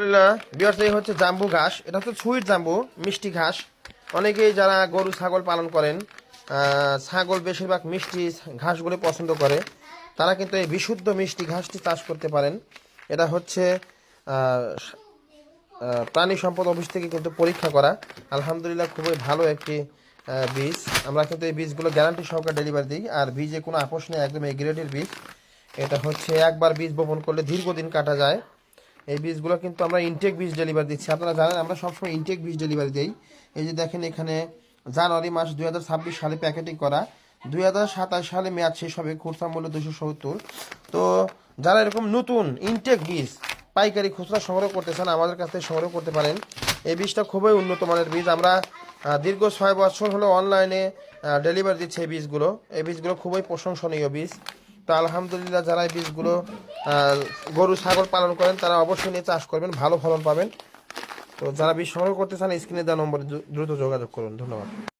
আলহামদুলিল্লাহ ভিউয়ার্স, এই হচ্ছে জাম্বু ঘাস। এটা হচ্ছে সুইট জাম্বু, মিষ্টি ঘাস। অনেকেই যারা গরু ছাগল পালন করেন, ছাগল বেশিরভাগ মিষ্টি ঘাসগুলি পছন্দ করে, তারা কিন্তু এই বিশুদ্ধ মিষ্টি ঘাসটি চাষ করতে পারেন। এটা হচ্ছে আহ, প্রাণী সম্পদ অফিস থেকে কিন্তু পরীক্ষা করা। আলহামদুলিল্লাহ খুবই ভালো একটি বীজ। আমরা কিন্তু এই বীজগুলো গ্যারান্টি সহকারে ডেলিভারি দিই, আর বীজে কোনো আপোষ নেই, একদম এই গ্রেডের বীজ। এটা হচ্ছে একবার বীজ বপন করলে দীর্ঘদিন কাটা যায়। এই বীজগুলো কিন্তু আমরা ইনটেক বীজ ডেলিভারি দিচ্ছি। আপনারা জানেন আমরা সবসময় ইনটেক বীজ ডেলিভারি দিই। এই যে দেখেন, এখানে জানুয়ারি মাস 2026 সালে প্যাকেটিং করা, 2027 সালে মেয়াদ শেষ হবে, খুচরা মূল্য 270। তো যারা এরকম নতুন ইনটেক বীজ পাইকারি খুচরা সংগ্রহ করতে চান, আমাদের কাছ থেকে সংগ্রহ করতে পারেন। এই বীজটা খুবই উন্নত মানের বীজ। আমরা দীর্ঘ 6 বছর হলো অনলাইনে ডেলিভারি দিচ্ছি এই বীজগুলো। এই বীজগুলো খুবই প্রশংসনীয় বীজ। তো আলহামদুলিল্লাহ, যারা এই বীজগুলো গরু ছাগল পালন করেন, তারা অবশ্যই নিয়ে চাষ করবেন, ভালো ফলন পাবেন। তো যারা বীজ সংগ্রহ করতে চান, স্ক্রিনে দেওয়া নম্বরে দ্রুত যোগাযোগ করুন। ধন্যবাদ।